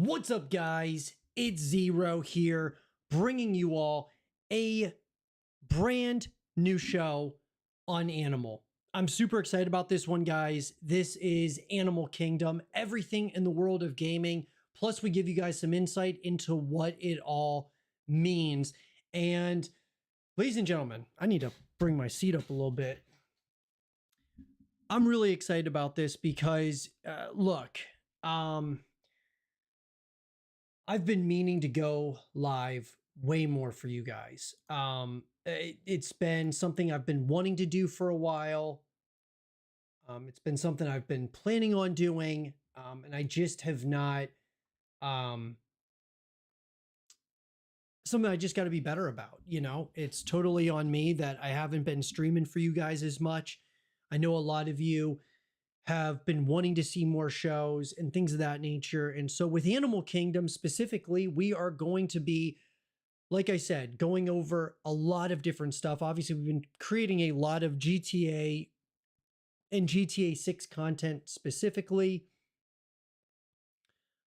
What's up, guys? It's Zero here, bringing you all a brand new show on Anml. I'm super excited about this one, guys. This is Animal Kingdom, everything in the world of gaming. Plus, we give you guys some insight into what it all means. And ladies and gentlemen, I need to bring my seat up a little bit. I'm really excited about this because, look, I've been meaning to go live way more for you guys. It's been something I've been wanting to do for a while. It's been something I've been planning on doing, and I just have not. Um, Something I just got to be better about. It's totally on me that I haven't been streaming for you guys as much. I know a lot of you have been wanting to see more shows and things of that nature. And so with Animal Kingdom specifically, we are going to be, like I said, going over a lot of different stuff. Obviously, we've been creating a lot of GTA and GTA 6 content specifically.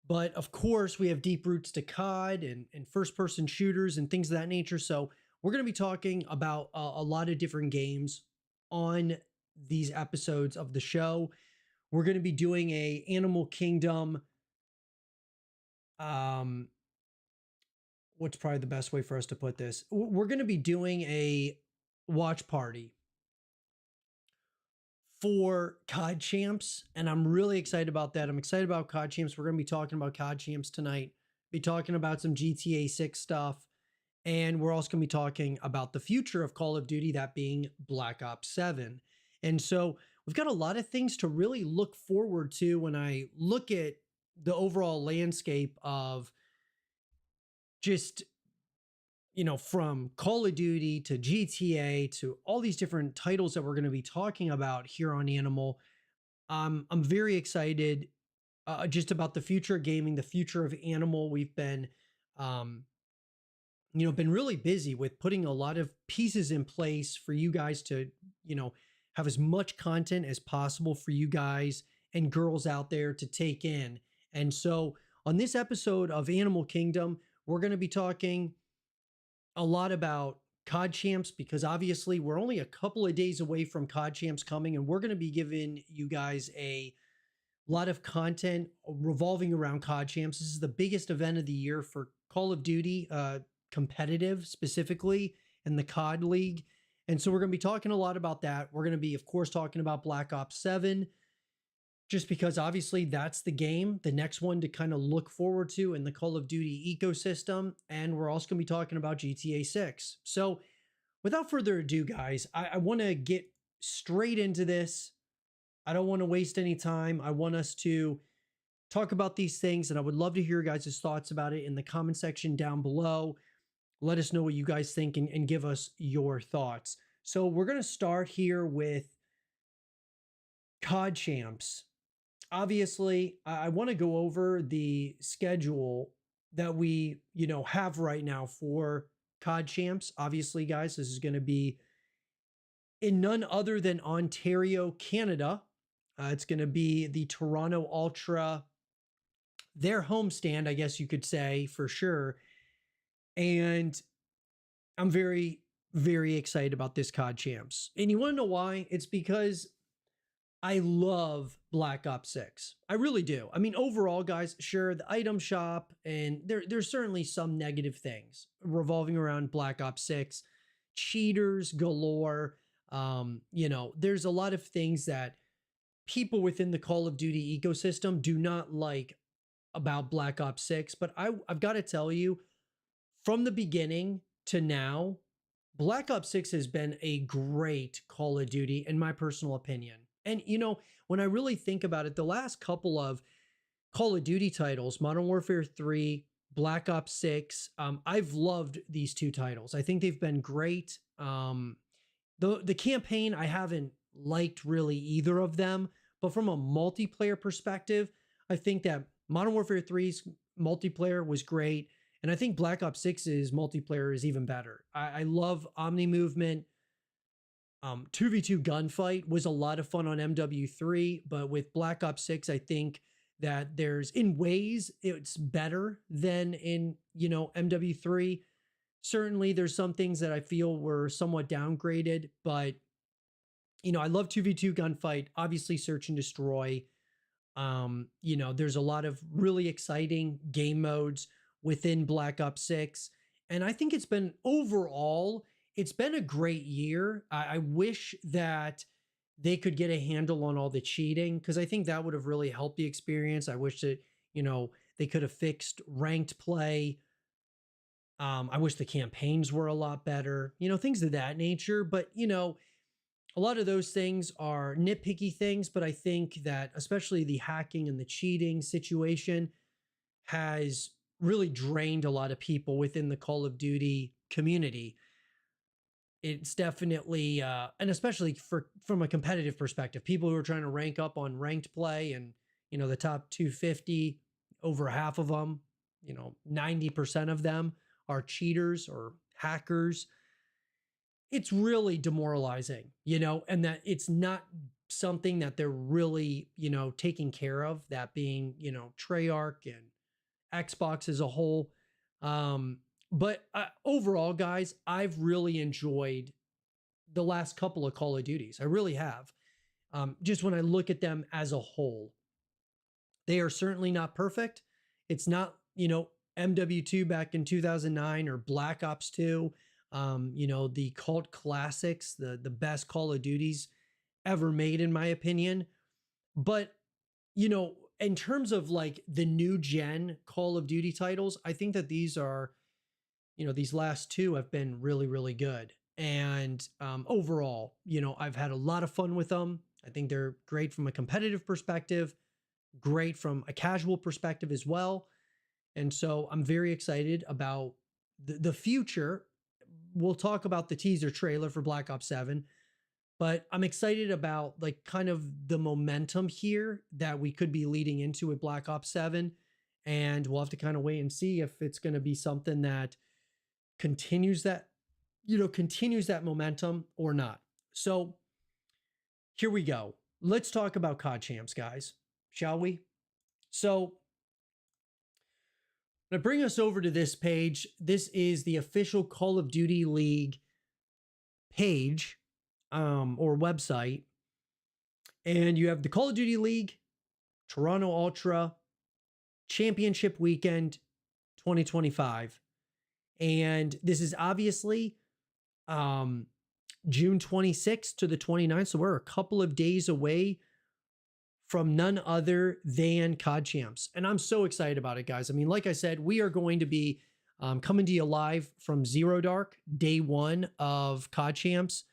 But of course, we have deep roots to COD and first person shooters and things of that nature. So we're going to be talking about a lot of different games on these episodes of the show. We're going to be doing a Animal Kingdom. What's probably the best way for us to put this? We're going to be doing a watch party for COD Champs, and I'm really excited about that. I'm excited about COD Champs. We're going to be talking about COD Champs tonight, be talking about some GTA 6 stuff, and we're also going to be talking about the future of Call of Duty, that being Black Ops 7. And so we've got a lot of things to really look forward to when I look at the overall landscape of just, from Call of Duty to GTA to all these different titles that we're going to be talking about here on Animal. I'm very excited just about the future of gaming, the future of Animal. We've been, been really busy with putting a lot of pieces in place for you guys to, have as much content as possible for you guys and girls out there to take in. And so on this episode of Animal Kingdom, we're going to be talking a lot about COD Champs, because obviously we're only a couple of days away from COD Champs coming, and we're going to be giving you guys a lot of content revolving around COD Champs. This is the biggest event of the year for Call of Duty, competitive specifically, and the COD League. And so we're going to be talking a lot about that. We're going to be, of course, talking about Black Ops 7, just because obviously that's the game, the next one to kind of look forward to in the Call of Duty ecosystem. And we're also going to be talking about GTA 6. So without further ado, guys, I want to get straight into this. I don't want to waste any time. I want us to talk about these things, and I would love to hear your guys' thoughts about it in the comment section down below. Let us know what you guys think and give us your thoughts. So we're going to start here with COD Champs. Obviously, I want to go over the schedule that we, have right now for COD Champs. Obviously, guys, this is going to be in none other than Ontario, Canada. It's going to be the Toronto Ultra, their homestand, I guess you could say, for sure. And I'm very, very excited about this COD Champs. And you want to know why? It's because I love Black Ops 6. I really do. I mean, overall, guys, sure, the item shop, and there's certainly some negative things revolving around Black Ops 6. Cheaters galore. There's a lot of things that people within the Call of Duty ecosystem do not like about Black Ops 6. But I've got to tell you, from the beginning to now, Black Ops 6 has been a great Call of Duty, in my personal opinion. And, when I really think about it, the last couple of Call of Duty titles, Modern Warfare 3, Black Ops 6, I've loved these two titles. I think they've been great. The campaign, I haven't liked really either of them. But from a multiplayer perspective, I think that Modern Warfare 3's multiplayer was great. And I think Black Ops 6's multiplayer is even better. I love Omni movement. 2v2 gunfight was a lot of fun on MW3, but with Black Ops 6, I think that there's, in ways, it's better than in, MW3. Certainly, there's some things that I feel were somewhat downgraded, but I love 2v2 gunfight, obviously search and destroy. There's a lot of really exciting game modes within Black Ops 6. And I think it's been a great year. I wish that they could get a handle on all the cheating, because I think that would have really helped the experience. I wish that, they could have fixed ranked play. I wish the campaigns were a lot better, things of that nature. But, a lot of those things are nitpicky things, but I think that especially the hacking and the cheating situation has really drained a lot of people within the Call of Duty community. It's definitely, and especially from a competitive perspective, people who are trying to rank up on ranked play and, the top 250, over half of them, 90% of them are cheaters or hackers. It's really demoralizing, and that it's not something that they're really, taking care of, that being, Treyarch and Xbox as a whole. But overall, guys, I've really enjoyed the last couple of Call of Duties. I really have. Just when I look at them as a whole, they are certainly not perfect. It's not, MW2 back in 2009 or Black Ops 2. The cult classics, the best Call of Duties ever made, in my opinion. But, in terms of like the new gen Call of Duty titles, I think that these last two have been really, really good. And overall, I've had a lot of fun with them. I think they're great from a competitive perspective, great from a casual perspective as well. And so I'm very excited about the future. We'll talk about the teaser trailer for Black Ops 7, but I'm excited about like kind of the momentum here that we could be leading into with Black Ops 7. And we'll have to kind of wait and see if it's going to be something that continues that, continues that momentum or not. So here we go. Let's talk about COD Champs, guys, shall we? So to bring us over to this page, this is the official Call of Duty League page or website. And you have the Call of Duty League, Toronto Ultra, Championship Weekend 2025. And this is obviously June 26th to the 29th. So we're a couple of days away from none other than COD Champs. And I'm so excited about it, guys. I mean, like I said, we are going to be coming to you live from Zero Dark, day one of COD Champs.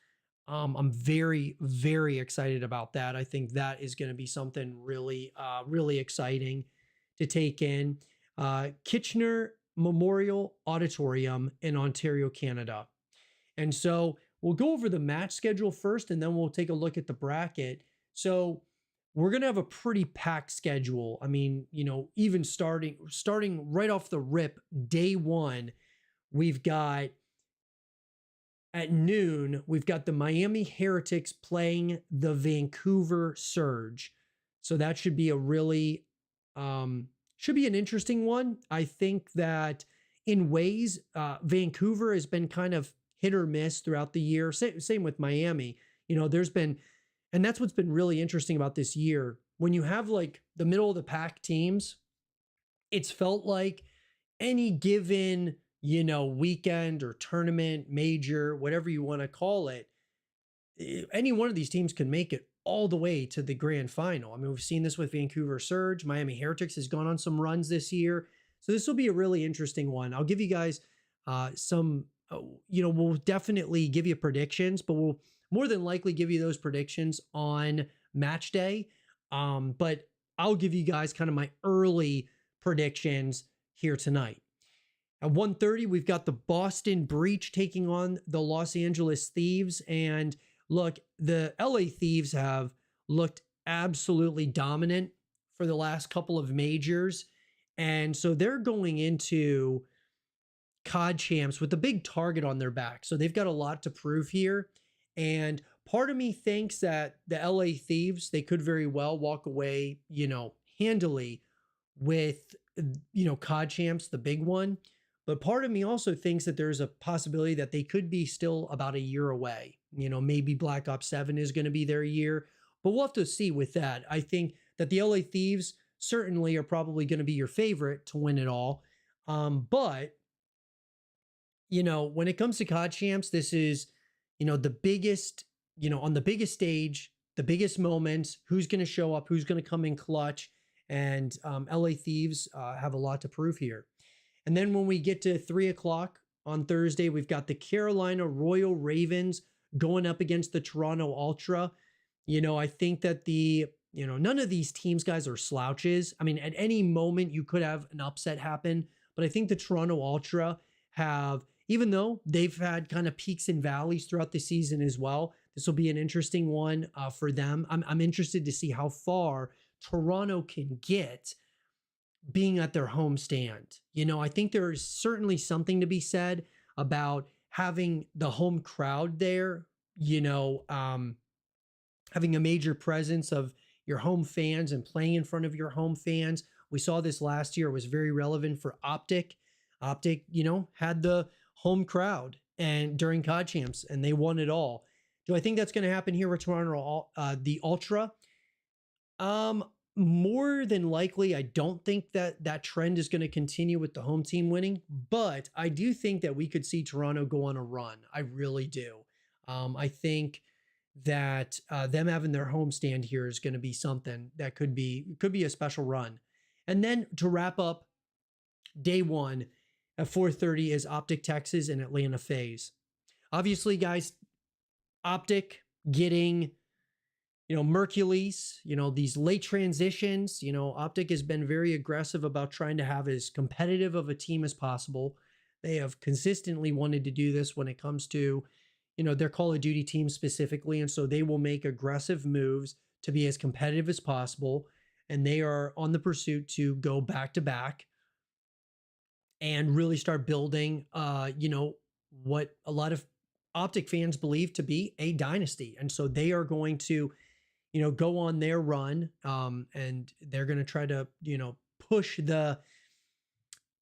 I'm very, very excited about that. I think that is going to be something really, really exciting to take in. Kitchener Memorial Auditorium in Ontario, Canada. And so we'll go over the match schedule first, and then we'll take a look at the bracket. So we're going to have a pretty packed schedule. I mean, even starting right off the rip, day one, we've got at noon, we've got the Miami Heretics playing the Vancouver Surge. So that should be a really, should be an interesting one. I think that in ways, Vancouver has been kind of hit or miss throughout the year. Same with Miami. There's been, and that's what's been really interesting about this year. When you have like the middle of the pack teams, it's felt like any given, weekend or tournament, major, whatever you want to call it, any one of these teams can make it all the way to the grand final. I mean, we've seen this with Vancouver Surge. Miami Heretics has gone on some runs this year. So this will be a really interesting one. I'll give you guys some, we'll definitely give you predictions, but we'll more than likely give you those predictions on match day. But I'll give you guys kind of my early predictions here tonight. At 1:30, we've got the Boston Breach taking on the Los Angeles Thieves. And look, the LA Thieves have looked absolutely dominant for the last couple of majors. And so they're going into COD Champs with a big target on their back. So they've got a lot to prove here. And part of me thinks that the LA Thieves, they could very well walk away, handily with, COD Champs, the big one. But part of me also thinks that there's a possibility that they could be still about a year away. Maybe Black Ops 7 is going to be their year, but we'll have to see with that. I think that the LA Thieves certainly are probably going to be your favorite to win it all. But when it comes to COD Champs, this is, the biggest, on the biggest stage, the biggest moments, who's going to show up, who's going to come in clutch. And LA Thieves have a lot to prove here. And then when we get to 3 o'clock on Thursday, we've got the Carolina Royal Ravens going up against the Toronto Ultra. I think that none of these teams, guys, are slouches. I mean, at any moment you could have an upset happen, but I think the Toronto Ultra have, even though they've had kind of peaks and valleys throughout the season as well, this will be an interesting one for them. I'm interested to see how far Toronto can get being at their home stand. I think there is certainly something to be said about having the home crowd there, having a major presence of your home fans and playing in front of your home fans. We saw this last year. It was very relevant for Optic. Optic, had the home crowd and during COD Champs, and they won it all. Do I think that's going to happen here with Toronto, the Ultra? More than likely, I don't think that trend is going to continue with the home team winning, but I do think that we could see Toronto go on a run. I really do. I think that them having their home stand here is going to be something that could be a special run. And then to wrap up day one at 4:30 is Optic Texas and Atlanta FaZe. Obviously, guys, Optic getting Mercules, these late transitions, Optic has been very aggressive about trying to have as competitive of a team as possible. They have consistently wanted to do this when it comes to, their Call of Duty team specifically. And so they will make aggressive moves to be as competitive as possible. And they are on the pursuit to go back to back and really start building, what a lot of Optic fans believe to be a dynasty. And so they are going to, go on their run, and they're going to try to, push the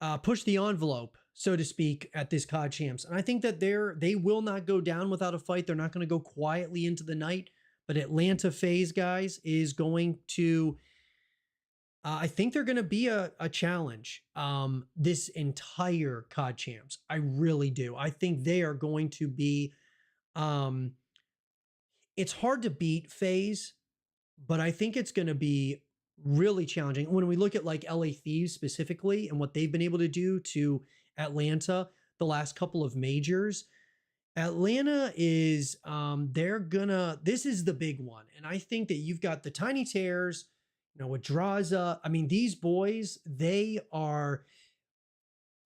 envelope, so to speak, at this COD Champs. And I think that they will not go down without a fight. They're not going to go quietly into the night. But Atlanta FaZe, guys, is going to, I think they're going to be a challenge this entire COD Champs. I really do. I think they are going to be, it's hard to beat FaZe, but I think it's going to be really challenging. When we look at like LA Thieves specifically and what they've been able to do to Atlanta the last couple of majors, Atlanta is, this is the big one. And I think that you've got the Tiny Tears, with Draza. I mean, these boys, I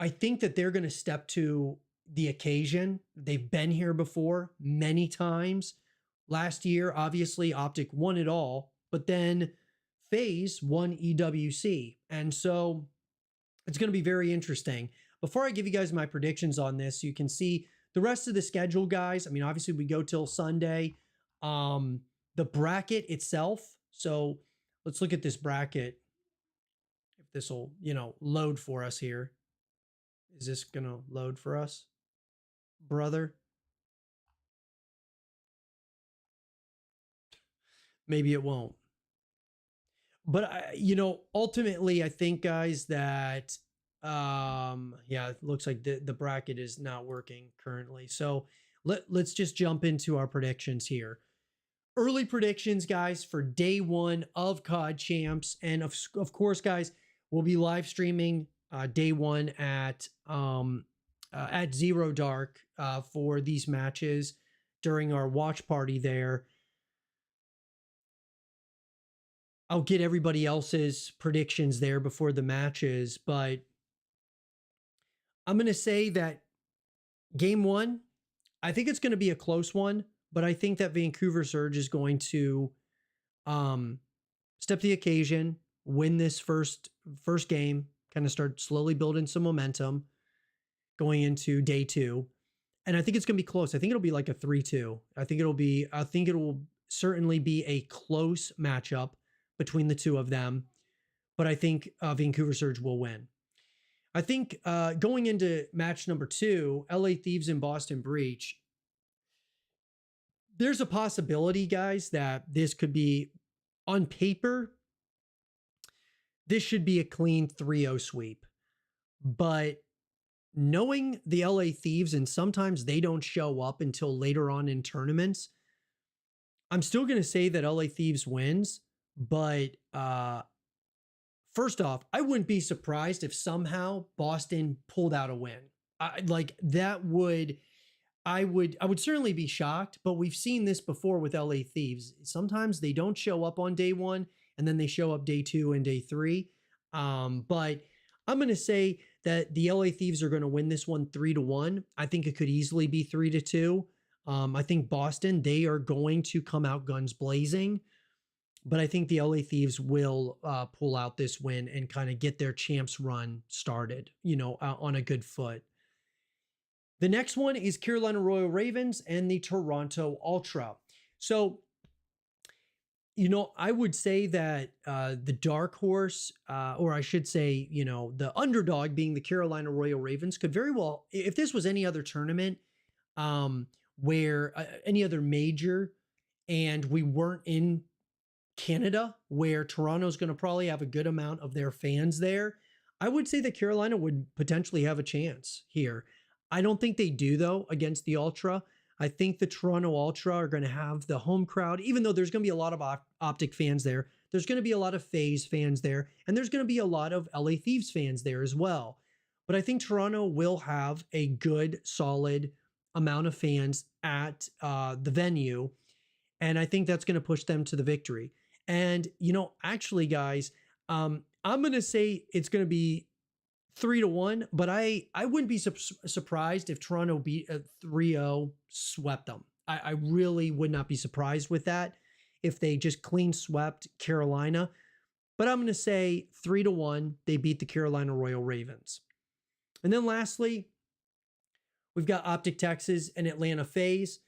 think that they're going to step to the occasion. They've been here before many times. Last year, obviously, Optic won it all, but then FaZe won EWC. And so it's going to be very interesting. Before I give you guys my predictions on this, you can see the rest of the schedule, guys. I mean, obviously, we go till Sunday. The bracket itself. So let's look at this bracket. If this will, load for us here. Is this going to load for us, brother? Maybe it won't. But ultimately, I think, guys, that yeah, it looks like the bracket is not working currently. So let's just jump into our predictions here. Early predictions, guys, for day one of COD Champs, and of course, guys, we'll be live streaming day one at 0 dark for these matches during our watch party there. I'll get everybody else's predictions there before the matches, but I'm going to say that game one, I think it's going to be a close one, but I think that Vancouver Surge is going to step the occasion, win this first game, kind of start slowly building some momentum going into day two. And I think it's going to be close. I think it'll be like a 3-2. I think it will certainly be a close matchup between the two of them. but I think Vancouver Surge will win. I think going into match number 2, LA Thieves and Boston Breach, there's a possibility, guys, that this could be, on paper, this should be a clean 3-0 sweep. But knowing the LA Thieves, and sometimes they don't show up until later on in tournaments, I'm still going to say that LA Thieves wins. But first off, I wouldn't be surprised if somehow Boston pulled out a win. Like that would, I would certainly be shocked, but we've seen this before with LA Thieves. Sometimes they don't show up on day 1 and then they show up day 2 and day 3. But I'm going to say that the LA Thieves are going to win this one 3-1. I think it could easily be 3-2. I think Boston, they are going to come out guns blazing, but I think the LA Thieves will pull out this win and kind of get their champs run started, on a good foot. The next one is Carolina Royal Ravens and the Toronto Ultra. So, I would say that the dark horse, or I should say, the underdog being the Carolina Royal Ravens, could very well, if this was any other tournament, where any other major, and we weren't in Canada, where Toronto's going to probably have a good amount of their fans there, I would say that Carolina would potentially have a chance here. I don't think they do, though, against the Ultra. I think the Toronto Ultra are going to have the home crowd, even though there's going to be a lot of Optic fans there. There's going to be a lot of FaZe fans there, and there's going to be a lot of LA Thieves fans there as well. But I think Toronto will have a good, solid amount of fans at the venue, and I think that's going to push them to the victory. And, actually, guys, I'm going to say it's going to be 3-1, but I wouldn't be surprised if Toronto beat 3-0, swept them. I really would not be surprised with that if they just clean swept Carolina. But I'm going to say 3-1, they beat the Carolina Royal Ravens. And then lastly, we've got Optic Texas and Atlanta FaZe.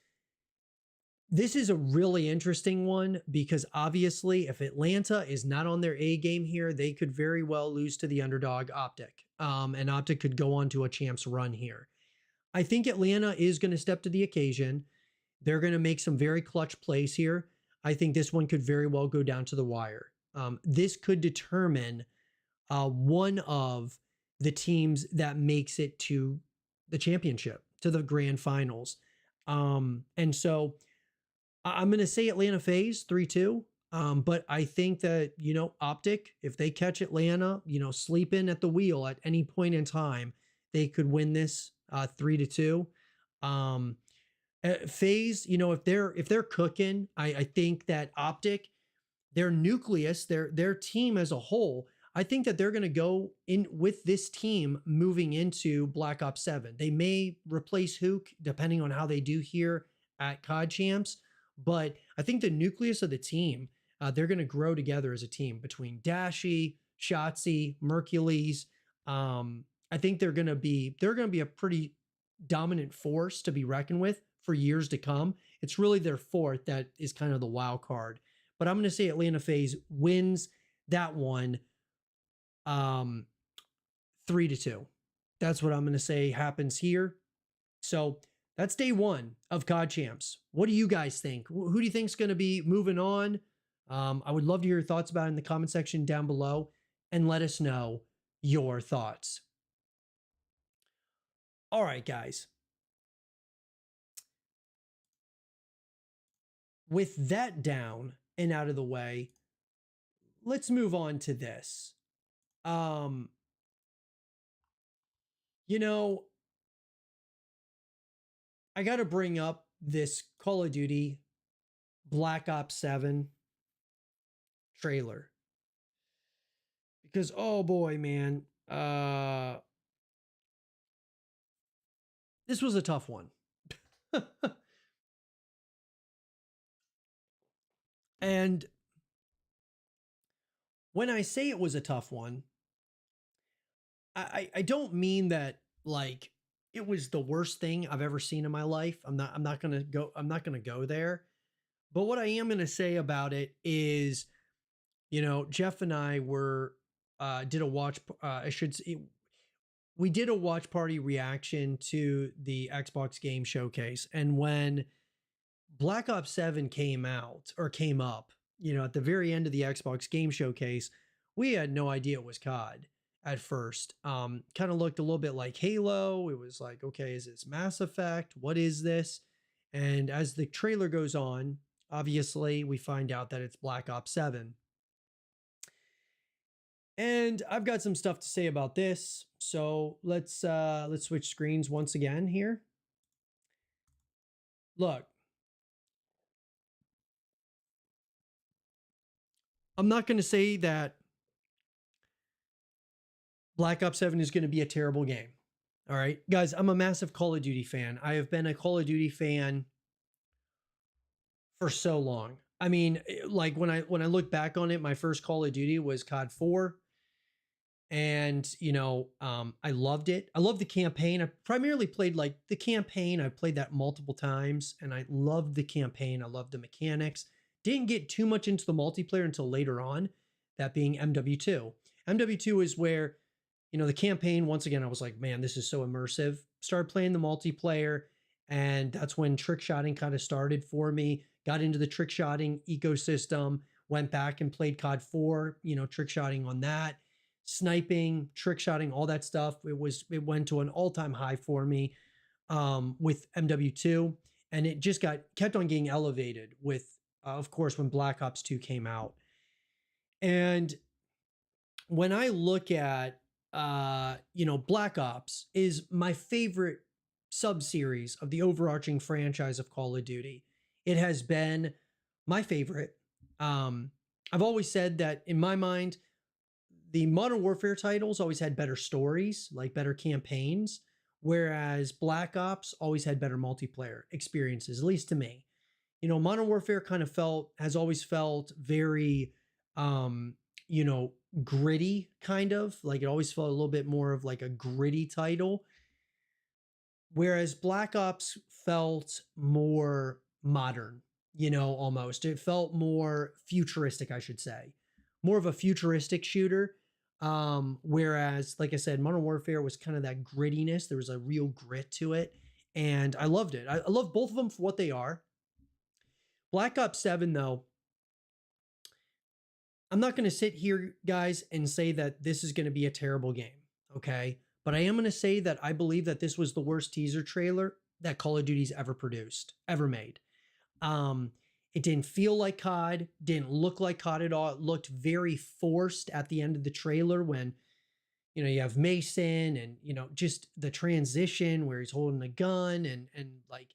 This is a really interesting one because obviously if Atlanta is not on their A game here, they could very well lose to the underdog Optic. And Optic could go on to a champs run here. I think Atlanta is going to step to the occasion. They're going to make some very clutch plays here. I think this one could very well go down to the wire. This could determine one of the teams that makes it to the championship, to the grand finals. And so I'm going to say Atlanta FaZe 3-2. But I think that, Optic, if they catch Atlanta, sleeping at the wheel at any point in time, they could win this 3-2. FaZe, if they're cooking, I think that Optic, their nucleus, their team as a whole, I think that they're going to go in with this team moving into Black Ops 7. They may replace Hook depending on how they do here at COD Champs, but I think the nucleus of the team, they're going to grow together as a team between Dashy, Shotzzy, Mercules. I think they're going to be a pretty dominant force to be reckoned with for years to come. It's really their fourth that is kind of the wild card. But I'm going to say Atlanta FaZe wins that one 3-2. That's what I'm going to say happens here. So that's day 1 of COD Champs. What do you guys think? Who do you think is going to be moving on? I would love to hear your thoughts about it in the comment section down below, and let us know your thoughts. All right, guys. With that down and out of the way, let's move on to this. I got to bring up this Call of Duty Black Ops 7 trailer because, oh boy, man, this was a tough one. And when I say it was a tough one, I don't mean that like it was the worst thing I've ever seen in my life. I'm not gonna go there. But what I am gonna say about it is, Jeff and I were did a watch. I should say, we did a watch party reaction to the Xbox Game Showcase, and when Black Ops 7 came out or came up, at the very end of the Xbox Game Showcase, we had no idea it was COD at first. Kind of looked a little bit like Halo. It was like, okay, is this Mass Effect? What is this? And as the trailer goes on, obviously we find out that it's Black Ops 7. And I've got some stuff to say about this. So let's switch screens once again here. Look, I'm not going to say that Black Ops 7 is going to be a terrible game. All right, guys, I'm a massive Call of Duty fan. I have been a Call of Duty fan for so long. I mean, like when I look back on it, my first Call of Duty was COD 4, and I loved it. I loved the campaign. I primarily played like the campaign. I played that multiple times, and I loved the campaign. I loved the mechanics. Didn't get too much into the multiplayer until later on, that being MW2. MW2 is where, the campaign, once again, I was like, man, this is so immersive. Started playing the multiplayer, and that's when trick shotting kind of started for me. Got into the trick shotting ecosystem, went back and played COD 4, trick shotting on that, sniping, trick shotting, all that stuff. It went to an all-time high for me with MW2, and it just kept on getting elevated with, of course, when Black Ops 2 came out. And when I look at, Black Ops is my favorite sub-series of the overarching franchise of Call of Duty. It has been my favorite. I've always said that in my mind, the Modern Warfare titles always had better stories, like better campaigns, whereas Black Ops always had better multiplayer experiences, at least to me. Modern Warfare has always felt very, you know, gritty, kind of like it always felt a little bit more of like a gritty title. Whereas Black Ops felt more modern, almost. It felt more futuristic, I should say. More of a futuristic shooter. Whereas, like I said, Modern Warfare was kind of that grittiness. There was a real grit to it. And I loved it. I love both of them for what they are. Black Ops 7, though, I'm not going to sit here, guys, and say that this is going to be a terrible game, okay? But I am going to say that I believe that this was the worst teaser trailer that Call of Duty's ever produced, ever made. It didn't feel like COD, didn't look like COD at all. It looked very forced at the end of the trailer when, you have Mason and, just the transition where he's holding a gun and like,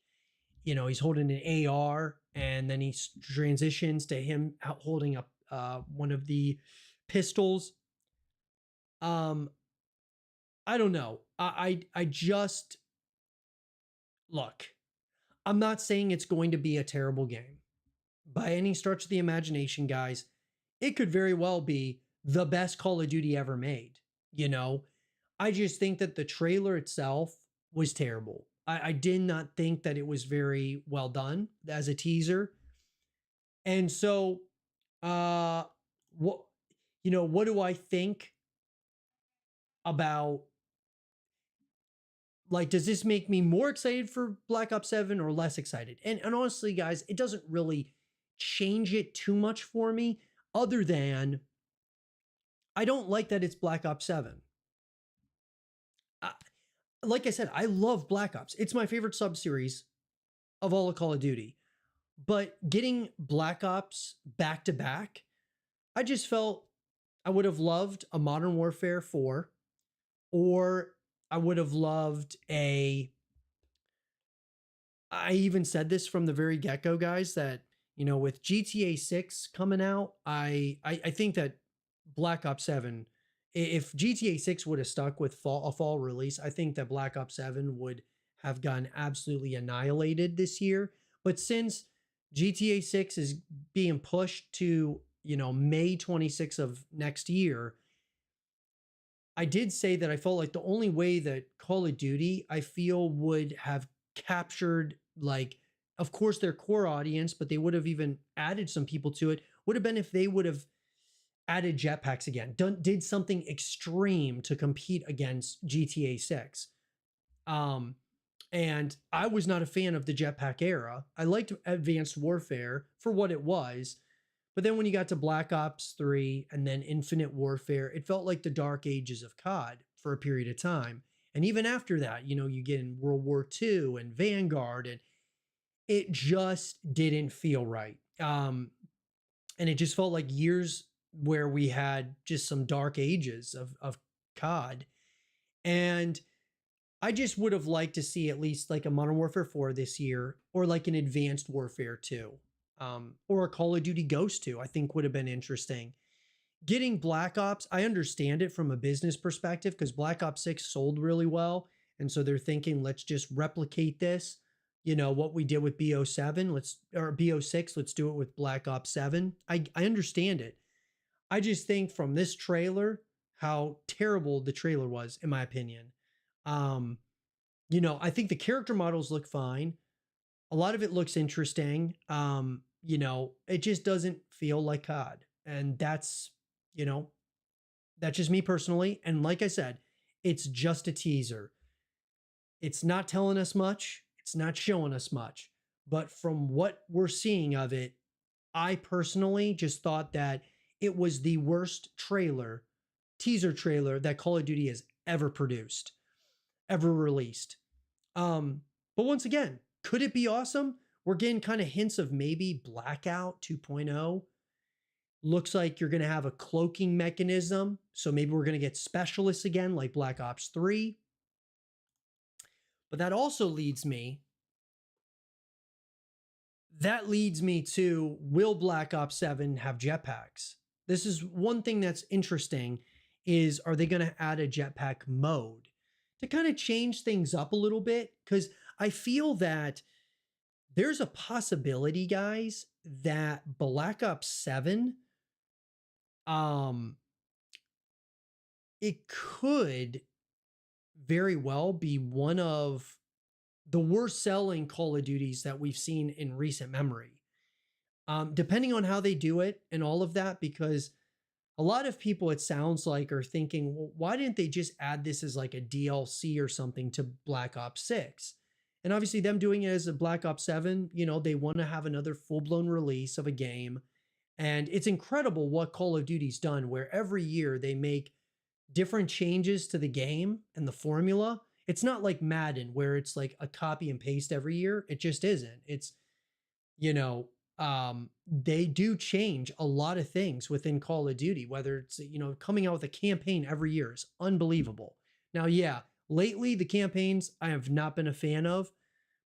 he's holding an AR, and then he transitions to him holding up one of the pistols. I don't know. I just look. I'm not saying it's going to be a terrible game by any stretch of the imagination, guys. It could very well be the best Call of Duty ever made. I just think that the trailer itself was terrible. I did not think that it was very well done as a teaser. And so, what what do I think about, like, does this make me more excited for Black Ops 7 or less excited? And honestly, guys, it doesn't really change it too much for me, other than I don't like that it's Black Ops 7. I, like I said, I love Black Ops. It's my favorite sub-series of all of Call of Duty. But getting Black Ops back to back, I just felt I would have loved a Modern Warfare 4, or I would have loved I even said this from the very get-go, guys, that, with GTA 6 coming out, I think that Black Ops 7, if GTA 6 would have stuck with a fall release, I think that Black Ops 7 would have gotten absolutely annihilated this year. But since GTA 6 is being pushed to, May 26th of next year, I did say that I felt like the only way that Call of Duty, I feel, would have captured, like, of course, their core audience, but they would have even added some people to it, would have been if they would have added jetpacks again, did something extreme to compete against GTA 6. Um, and I was not a fan of the jetpack era. I liked Advanced Warfare for what it was. But then when you got to Black Ops 3 and then Infinite Warfare, it felt like the dark ages of COD for a period of time. And even after that, you get in World War II and Vanguard, and it just didn't feel right. And it just felt like years where we had just some dark ages of COD. And I just would have liked to see at least like a Modern Warfare 4 this year, or like an Advanced Warfare 2, or a Call of Duty Ghost 2, I think would have been interesting. Getting Black Ops, I understand it from a business perspective because Black Ops 6 sold really well. And so they're thinking, let's just replicate this. What we did with BO7, or BO6, let's do it with Black Ops 7. I understand it. I just think from this trailer, how terrible the trailer was, in my opinion. Um, I think the character models look fine. A lot of it looks interesting. It just doesn't feel like COD. And you know, that's just me personally. And like I said, it's just a teaser. It's not telling us much. It's not showing us much. But from what we're seeing of it, I personally just thought that it was the worst teaser trailer that Call of Duty has ever produced, ever released. But once again, could it be awesome? We're getting kind of hints of maybe Blackout 2.0. Looks like you're going to have a cloaking mechanism. So maybe we're going to get specialists again, like Black Ops 3. But that also leads me to, will Black Ops 7 have jetpacks? This is one thing that's interesting, is are they going to add a jetpack mode to kind of change things up a little bit? Because I feel that there's a possibility, guys, that Black Ops 7, it could very well be one of the worst selling Call of Duties that we've seen in recent memory. Depending on how they do it and all of that, because a lot of people, it sounds like, are thinking, well, why didn't they just add this as like a DLC or something to Black Ops 6? And obviously, them doing it as a Black Ops 7, they want to have another full blown release of a game. And it's incredible what Call of Duty's done, where every year they make different changes to the game and the formula. It's not like Madden, where it's like a copy and paste every year. It just isn't. It's, you know, they do change a lot of things within Call of Duty, whether it's, coming out with a campaign every year is unbelievable. Now, yeah, lately the campaigns I have not been a fan of,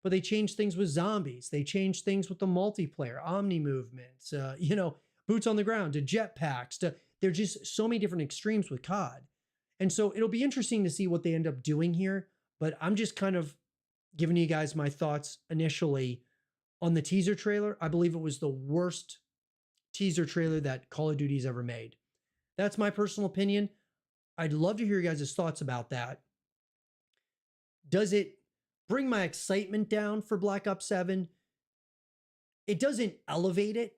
but they changed things with zombies. They changed things with the multiplayer, Omni movements, boots on the ground, to jetpacks, there's just so many different extremes with COD. And so it'll be interesting to see what they end up doing here. But I'm just kind of giving you guys my thoughts initially on the teaser trailer. I believe it was the worst teaser trailer that Call of Duty's ever made. That's my personal opinion. I'd love to hear your guys' thoughts about that. Does it bring my excitement down for Black Ops 7? It doesn't elevate it.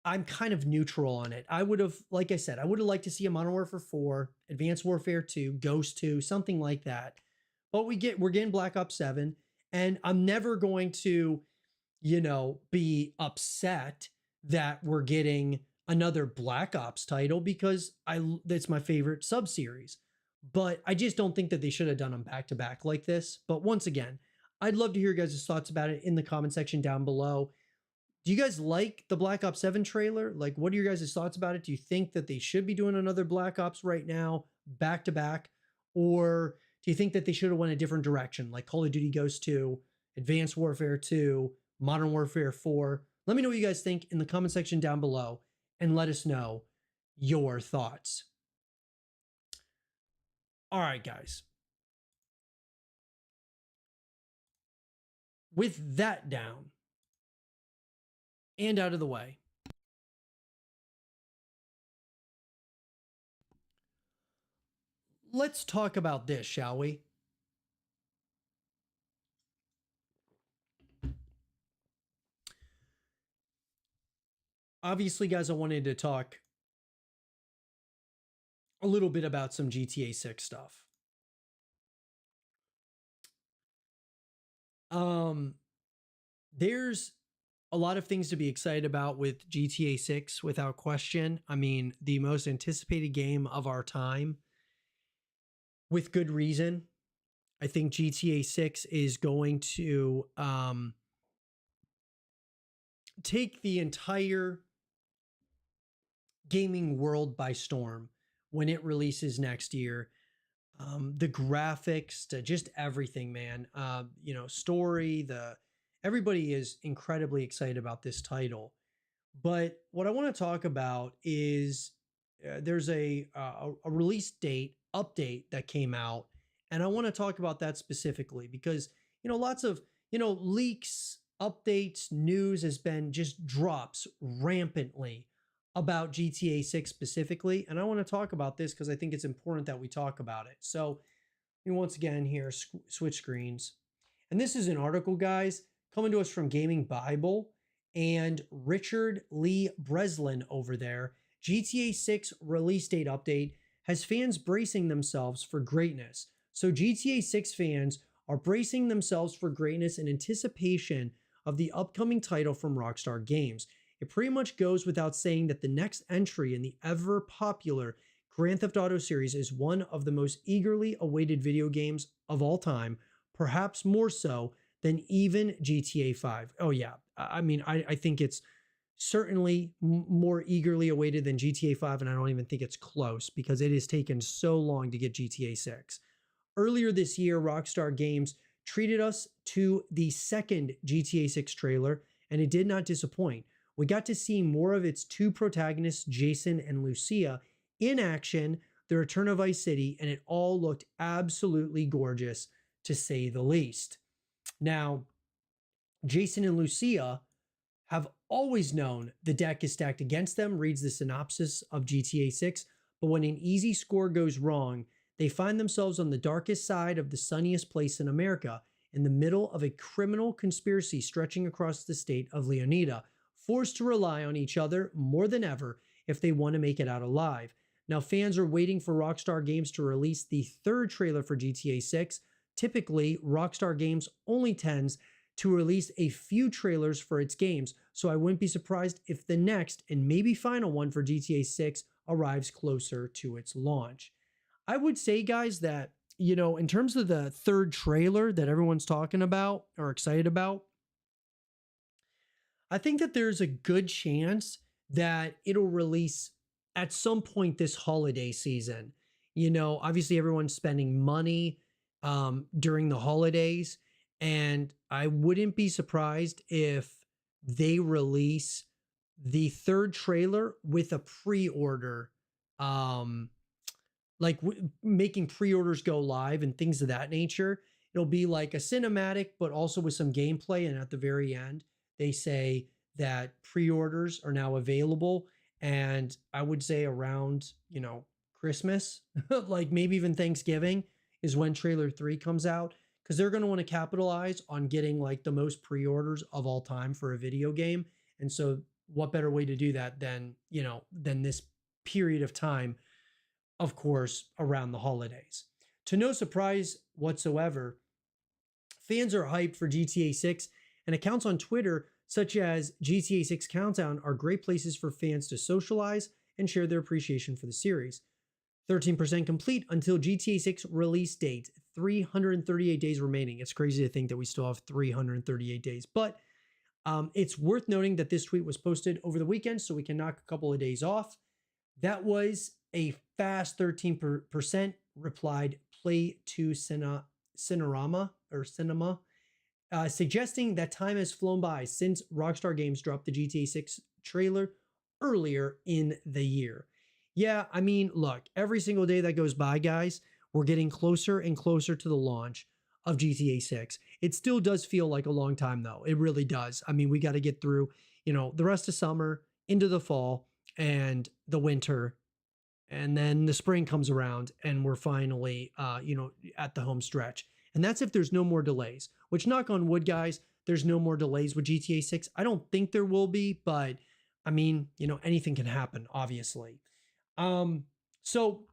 I'm kind of neutral on it. I would have, like I said, I would have liked to see a Modern Warfare 4, Advanced Warfare 2, Ghost 2, something like that. But we're getting Black Ops 7, and I'm never going to, be upset that we're getting another Black Ops title, because that's my favorite sub-series. But I just don't think that they should have done them back to back like this. But once again, I'd love to hear your guys' thoughts about it in the comment section down below. Do you guys like the Black Ops 7 trailer? Like, what are your guys' thoughts about it? Do you think that they should be doing another Black Ops right now, back to back? Or do you think that they should have went a different direction, like Call of Duty Ghost 2, Advanced Warfare 2, Modern Warfare 4? Let me know what you guys think in the comment section down below, and let us know your thoughts. All right, guys. With that down and out of the way, let's talk about this, shall we? Obviously, guys, I wanted to talk a little bit about some GTA 6 stuff. Um, there's a lot of things to be excited about with GTA 6 without question. I mean, the most anticipated game of our time with good reason. I think GTA 6 is going to take the entire gaming world by storm when it releases next year. The graphics, to just everything, man. Story, the everybody is incredibly excited about this title. But what I want to talk about is there's a release date update that came out, and I want to talk about that specifically because lots of leaks, updates, news has been just drops rampantly about GTA 6 specifically, and I want to talk about this because I think it's important that we talk about it. So once again here, switch screens. And this is an article, guys, coming to us from Gaming Bible and Richard Lee Breslin over there. GTA 6 release date update has fans bracing themselves for greatness. So GTA 6 fans are bracing themselves for greatness in anticipation of the upcoming title from Rockstar Games. It pretty much goes without saying that the next entry in the ever popular Grand Theft Auto series is one of the most eagerly awaited video games of all time, perhaps more so than even GTA 5. Oh, yeah. I mean, I think it's certainly more eagerly awaited than GTA 5, and I don't even think it's close because it has taken so long to get GTA 6. Earlier this year, Rockstar Games treated us to the second GTA 6 trailer, and it did not disappoint. We got to see more of its two protagonists, Jason and Lucia, in action, the return of Vice City, and it all looked absolutely gorgeous, to say the least. Now, Jason and Lucia have always known the deck is stacked against them, reads the synopsis of GTA 6, but when an easy score goes wrong, they find themselves on the darkest side of the sunniest place in America, in the middle of a criminal conspiracy stretching across the state of Leonida, forced to rely on each other more than ever if they want to make it out alive. Now, fans are waiting for Rockstar Games to release the third trailer for GTA 6. Typically, Rockstar Games only tends to release a few trailers for its games, so I wouldn't be surprised if the next and maybe final one for GTA 6 arrives closer to its launch. I would say, guys, that, in terms of the third trailer that everyone's talking about or excited about, I think that there's a good chance that it'll release at some point this holiday season. Obviously everyone's spending money during the holidays, and I wouldn't be surprised if they release the third trailer with a pre-order, um, like making pre-orders go live and things of that nature. It'll be like a cinematic, but also with some gameplay. And at the very end, they say that pre-orders are now available. And I would say around, Christmas, like maybe even Thanksgiving is when trailer 3 comes out, because they're going to want to capitalize on getting like the most pre-orders of all time for a video game. And so what better way to do that than, than this period of time, of course, around the holidays. To no surprise whatsoever, fans are hyped for GTA 6, and accounts on Twitter such as GTA 6 Countdown are great places for fans to socialize and share their appreciation for the series. 13% complete until GTA 6 release date. 338 days remaining. It's crazy to think that we still have 338 days, but it's worth noting that this tweet was posted over the weekend, so we can knock a couple of days off. That was a fast 13% replied play to Cinerama or Cinema, suggesting that time has flown by since Rockstar Games dropped the GTA 6 trailer earlier in the year. Yeah, I mean, look, every single day that goes by, guys, we're getting closer and closer to the launch of GTA 6. It still does feel like a long time, though. It really does. I mean, we got to get through, the rest of summer, into the fall, and the winter, and then the spring comes around, and we're finally, at the home stretch. And that's if there's no more delays, which, knock on wood, guys, there's no more delays with GTA 6. I don't think there will be, but I mean, anything can happen, obviously. So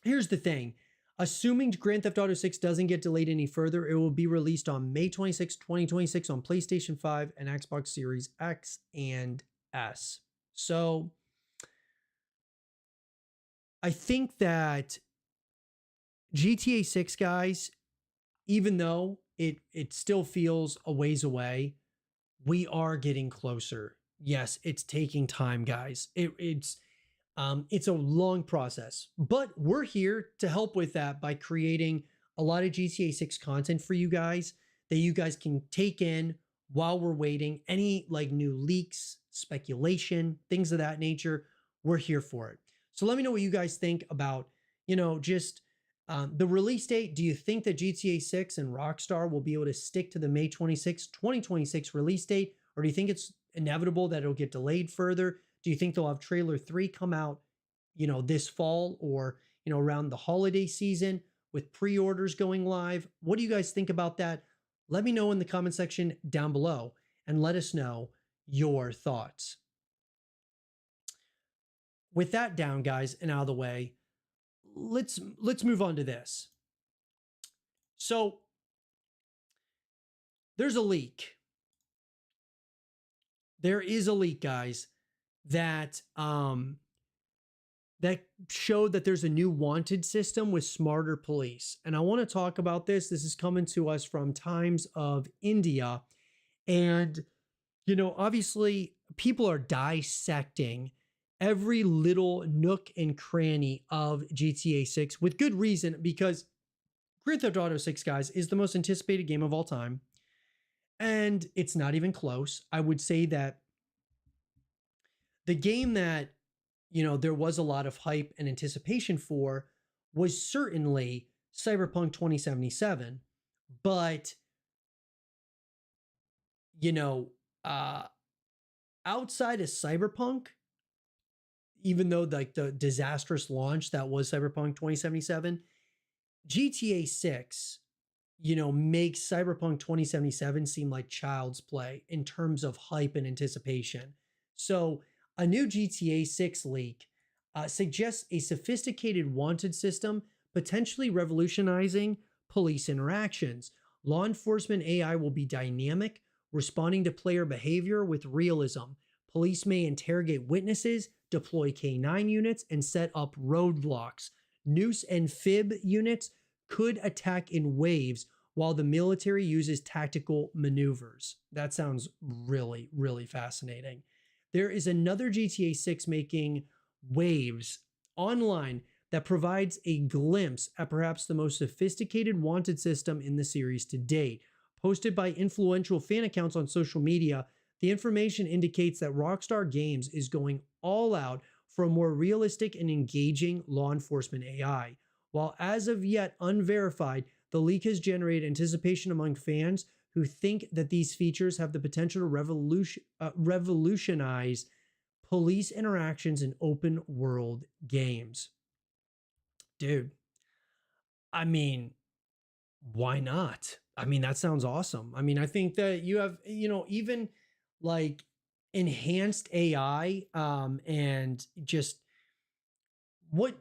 Here's the thing. Assuming Grand Theft Auto 6 doesn't get delayed any further, it will be released on May 26, 2026 on PlayStation 5 and Xbox Series X and S. So I think that GTA 6, guys, even though it still feels a ways away, we are getting closer. Yes, it's taking time, guys. It's a long process, but we're here to help with that by creating a lot of GTA 6 content for you guys that you guys can take in while we're waiting. Any like new leaks, speculation, things of that nature, we're here for it. So let me know what you guys think about, just the release date. Do you think that GTA 6 and Rockstar will be able to stick to the May 26, 2026 release date? Or do you think it's inevitable that it'll get delayed further? Do you think they'll have trailer 3 come out, this fall or, around the holiday season with pre-orders going live? What do you guys think about that? Let me know in the comment section down below and let us know your thoughts. With that down, guys, and out of the way, let's move on to this. So there's a leak. There is a leak, guys, that that showed that there's a new wanted system with smarter police. And I want to talk about this. This is coming to us from Times of India. And, obviously people are dissecting every little nook and cranny of GTA 6 with good reason, because Grand Theft Auto 6, guys, is the most anticipated game of all time. And it's not even close. I would say that the game that, there was a lot of hype and anticipation for was certainly Cyberpunk 2077. But, outside of Cyberpunk, even though like the disastrous launch that was Cyberpunk 2077, GTA 6, makes Cyberpunk 2077 seem like child's play in terms of hype and anticipation. So a new GTA 6 leak suggests a sophisticated wanted system potentially revolutionizing police interactions. Law enforcement AI will be dynamic, responding to player behavior with realism. Police may interrogate witnesses, deploy K9 units, and set up roadblocks. Noose and Fib units could attack in waves while the military uses tactical maneuvers. That sounds really, really fascinating. There is another GTA 6 making waves online that provides a glimpse at perhaps the most sophisticated wanted system in the series to date. Posted by influential fan accounts on social media, the information indicates that Rockstar Games is going all out for a more realistic and engaging law enforcement AI. While as of yet unverified, the leak has generated anticipation among fans who think that these features have the potential to revolutionize police interactions in open world games. Dude, I mean, why not? I mean, that sounds awesome. I mean, I think that you have, even like enhanced AI, and just what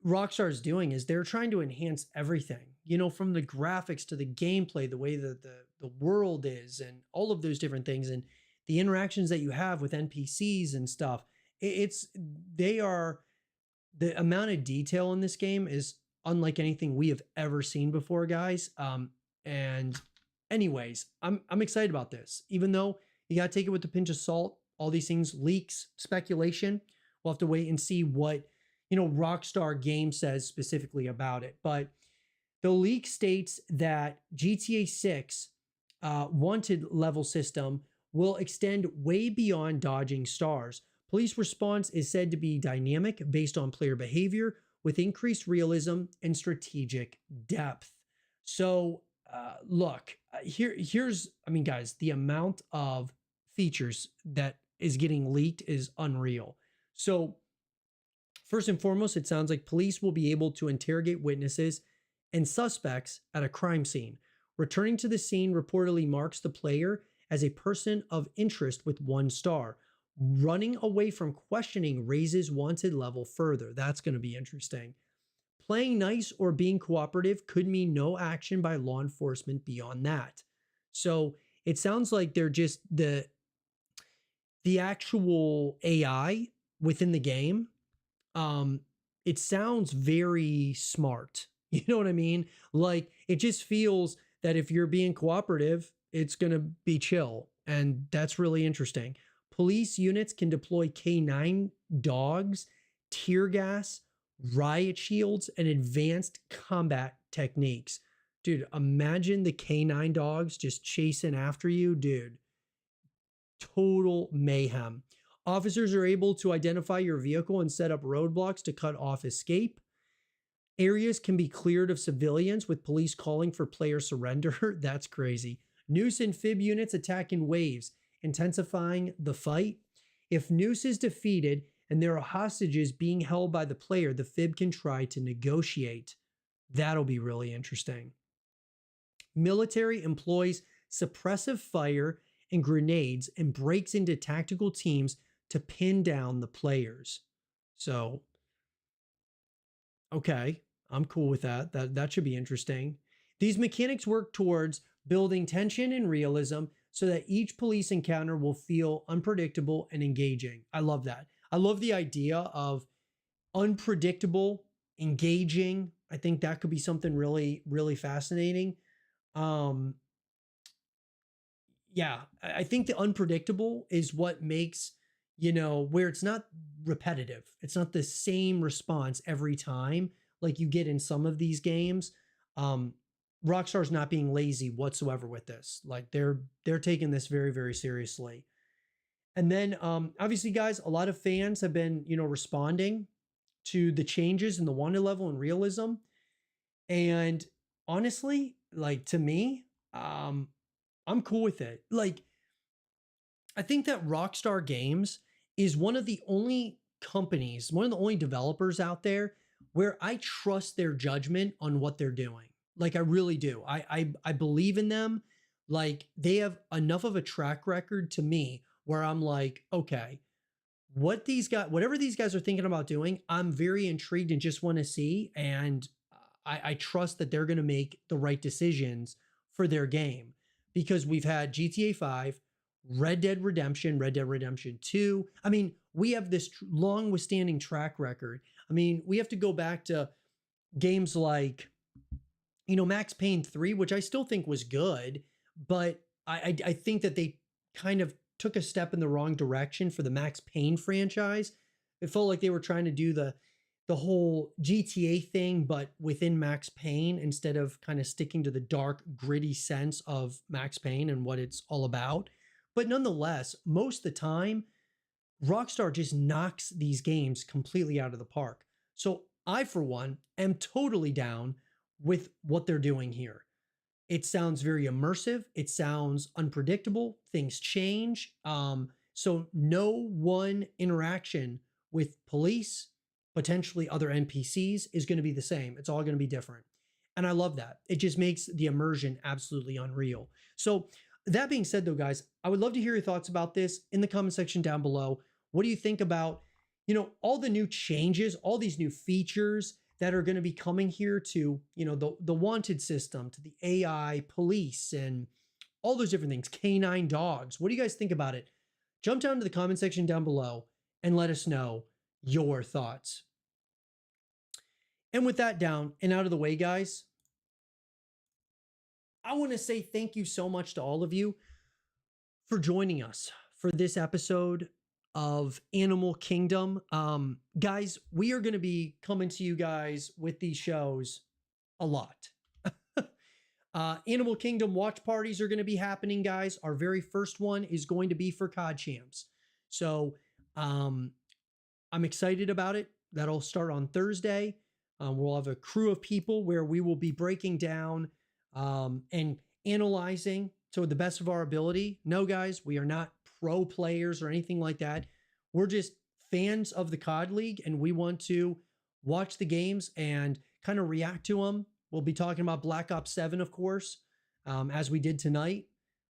Rockstar is doing is they're trying to enhance everything, from the graphics to the gameplay, the way that the world is, and all of those different things, and the interactions that you have with NPCs and stuff. They are, the amount of detail in this game is unlike anything we have ever seen before, guys. And anyways, I'm excited about this, even though you got to take it with a pinch of salt. All these things, leaks, speculation. We'll have to wait and see what, Rockstar Games says specifically about it. But the leak states that GTA 6 wanted level system will extend way beyond dodging stars. Police response is said to be dynamic based on player behavior with increased realism and strategic depth. So, look, I mean, guys, the amount of features that is getting leaked is unreal. So, first and foremost, it sounds like police will be able to interrogate witnesses and suspects at a crime scene. Returning to the scene reportedly marks the player as a person of interest with 1 star. Running away from questioning raises wanted level further. That's going to be interesting. Playing nice or being cooperative could mean no action by law enforcement beyond that. So it sounds like they're just the actual AI within the game. Um, it sounds very smart. You know what I mean? Like it just feels that if you're being cooperative, it's going to be chill. And that's really interesting. Police units can deploy K9 dogs, tear gas, riot shields, and advanced combat techniques. Dude, imagine the K9 dogs just chasing after you, dude. Total mayhem. Officers are able to identify your vehicle and set up roadblocks to cut off escape. Areas can be cleared of civilians with police calling for player surrender. That's crazy. Noose and Fib units attack in waves, intensifying the fight. If Noose is defeated and there are hostages being held by the player, the Fib can try to negotiate. That'll be really interesting. Military employs suppressive fire and grenades and breaks into tactical teams to pin down the players. So, okay, I'm cool with that. That should be interesting. These mechanics work towards building tension and realism so that each police encounter will feel unpredictable and engaging. I love that. I love the idea of unpredictable, engaging. I think that could be something really, really fascinating. Um, yeah, I think the unpredictable is what makes, where it's not repetitive. It's not the same response every time like you get in some of these games. Um, Rockstar's not being lazy whatsoever with this. Like they're taking this very, very seriously. And then obviously, guys, a lot of fans have been, responding to the changes in the wanted level and realism. And honestly, like to me, I'm cool with it. Like, I think that Rockstar Games is one of the only companies, one of the only developers out there where I trust their judgment on what they're doing. Like, I really do. I believe in them. Like, they have enough of a track record to me where I'm like, okay, whatever these guys are thinking about doing, I'm very intrigued and just want to see. And I trust that they're going to make the right decisions for their game because we've had GTA 5, Red Dead Redemption, Red Dead Redemption 2. I mean, we have this long withstanding track record. I mean, we have to go back to games like, Max Payne 3, which I still think was good, but I think that they kind of took a step in the wrong direction for the Max Payne franchise. It felt like they were trying to do the whole GTA thing, but within Max Payne instead of kind of sticking to the dark, gritty sense of Max Payne and what it's all about. But nonetheless, most of the time, Rockstar just knocks these games completely out of the park. So I, for one, am totally down with what they're doing here. It sounds very immersive. It sounds unpredictable. Things change. So no one interaction with police, potentially other NPCs, is going to be the same. It's all going to be different. And I love that. It just makes the immersion absolutely unreal. So that being said, though, guys, I would love to hear your thoughts about this in the comment section down below. What do you think about, all the new changes, all these new features that are going to be coming here to, the wanted system, to the AI police and all those different things, K9 dogs. What do you guys think about it? Jump down to the comment section down below and let us know your thoughts. And with that down and out of the way, guys, I want to say thank you so much to all of you for joining us for this episode of Animal Kingdom. Guys, we are going to be coming to you guys with these shows a lot. Animal Kingdom watch parties are going to be happening, guys. Our very first one is going to be for COD Champs. So I'm excited about it. That'll start on Thursday. We'll have a crew of people where we will be breaking down and analyzing to the best of our ability. No, guys, we are not pro players or anything like that. We're just fans of the COD League, and we want to watch the games and kind of react to them. We'll be talking about Black Ops 7, of course, as we did tonight.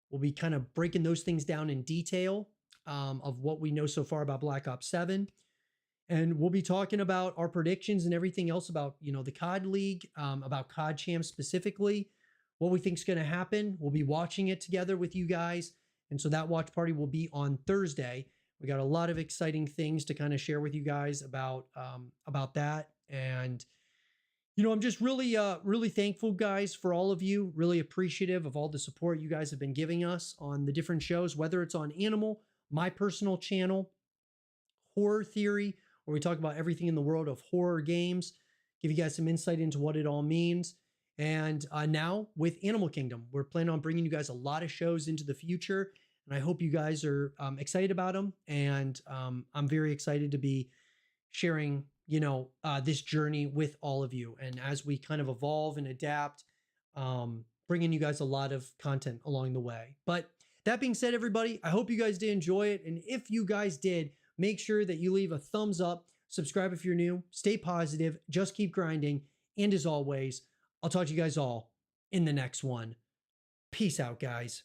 We'll be kind of breaking those things down in detail of what we know so far about Black Ops 7. And we'll be talking about our predictions and everything else about, the COD League, about COD Champs specifically, what we think is going to happen. We'll be watching it together with you guys. And so that watch party will be on Thursday. We got a lot of exciting things to kind of share with you guys about that. And I'm just really thankful, guys, for all of you. Really appreciative of all the support you guys have been giving us on the different shows, whether it's on Anml, my personal channel, Horror Theory, where we talk about everything in the world of horror games, give you guys some insight into what it all means. And now with Animal Kingdom, we're planning on bringing you guys a lot of shows into the future. And I hope you guys are excited about them. And I'm very excited to be sharing, this journey with all of you. And as we kind of evolve and adapt, bringing you guys a lot of content along the way. But that being said, everybody, I hope you guys did enjoy it. And if you guys did, make sure that you leave a thumbs up, subscribe if you're new, stay positive, just keep grinding. And as always, I'll talk to you guys all in the next one. Peace out, guys.